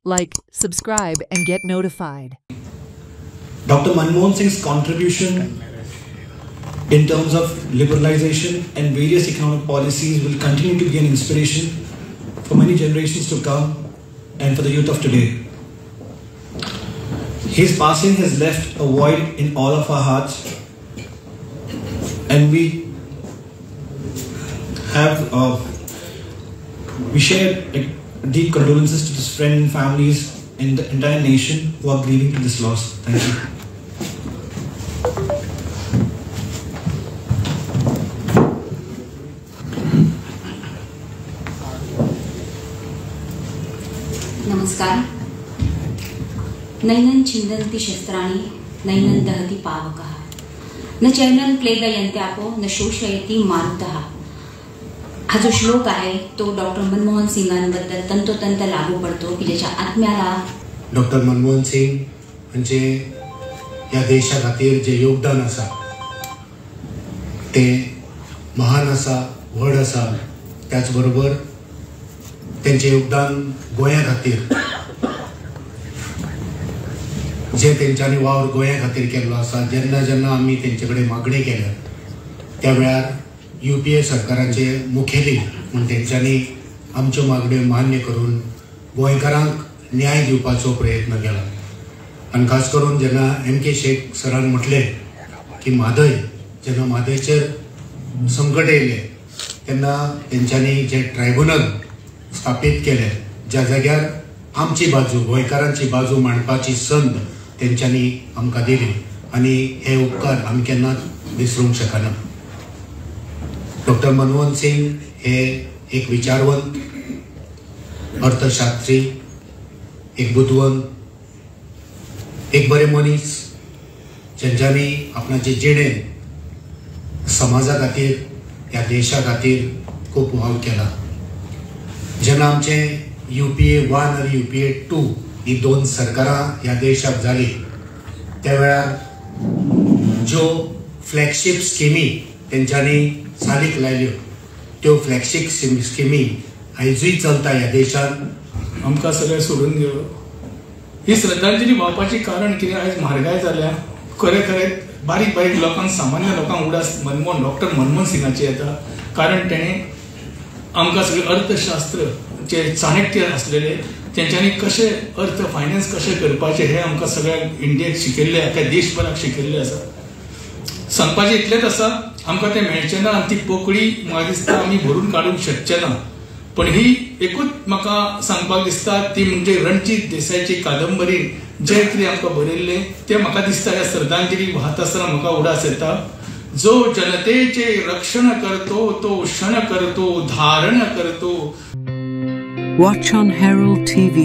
Like, subscribe, and get notified. Dr. Manmohan Singh's contribution in terms of liberalization and various economic policies will continue to be an inspiration for many generations to come and for the youth of today. His passing has left a void in all of our hearts, and we share deep condolences to his friends and families and the entire nation who are grieving to this loss. Thank you. नमस्कार. नैनं छिन्दन्ति शस्त्राणि नैनं दहति पावकः न चैनं क्लेदयन्त्यापो न शोषयति मारुतः. हा जो श्लोक आहे तो डॉक्टर मनमोहन सिंगांबद्दल तंतोतंत लागू पडतो की ज्याच्या आत्म्याला डॉक्टर मनमोहन सिंग म्हणजे या देशा खातीर जे योगदान आसा ते महान आसा, व्हड आसा. त्याच बरोबर त्यांचे योगदान गोंया खातीर जे तेंच्यांनी वावर गोंया खातीर केल्लो आसा. जेन्ना जेन्ना आमी तेंचे कडेन मागणी केल्या त्या वेळार UPA सरकाराचे मुखेली म्हूण तेंच्यांनी आमच्यो मागण्यो मान्य करून गोंयकारांक न्याय दिवपाचो प्रयत्न केला. आनी खास करून जेन्ना MK शेख सरान म्हटलें की म्हादय जेन्ना म्हादयचेर संकट येयलें तेन्ना तेंच्यांनी जे ट्रायब्युनल स्थापीत केले ज्या जाग्यार आमची बाजू गोंयकारांची बाजू मांडपाची संद तेंच्यांनी आमकां दिली आनी हे उपकार आमी केन्नाच विसरूंक शकना. डॉक्टर मनमोहन सिंग हे एक विचारवंत, अर्थशास्त्री, एक बुद्धवंत, एक बरे मनीस जेंच्यांनी आपणाचे जिणेन समाजा खातीर ह्या देशा खातीर खूब वाव केला. जेन्ना आमचे UPA 1 आनी UPA 2 ही दोन सरकारां ह्या देशाक जाली त्या वेळार ज्यो फ्लॅगशीप स्किमी तेंच्यांनी चालीक लायल्यो त्यो फ्लॅगशीप स्किमी आयजूय चलता ह्या देशान. आमकां सगळें सोडून गेलो. ही श्रद्धांजली वावपाचें कारण कितें? आयज म्हारगाय जाल्या. खरें खरें बारीक बारीक लोकांक, सामान्य लोकांक उडास डॉक्टर मनमोहन सिंगाची येता. कारण तेणें आमकां सगळें अर्थशास्त्र जे चाणक्य आसलेले तेंच्यांनी कशें अर्थ फायनान्स कशें करपाचें हें आमकां सगळ्यांक इंडियेक शिकयल्लें, आख्या देशभराक शिकयल्लें आसा. सांगपाचें इतलेंच आसा, आमकां तें मेळचें ना आनी ती पोकळी म्हाका दिसता आमी भरून काडूंक शकचे ना. पण ही एकूच म्हाका सांगपाक दिसता ती म्हणजे रणजीत देसाईची कादंबरी जे कितें आमकां बरयल्लें तें म्हाका दिसता ह्या श्रद्धांजली वाहत आसतना म्हाका उडास येता. जो जनतेचे रक्षण करतो तो क्षण करतो धारण करतो. Watch on Herald TV.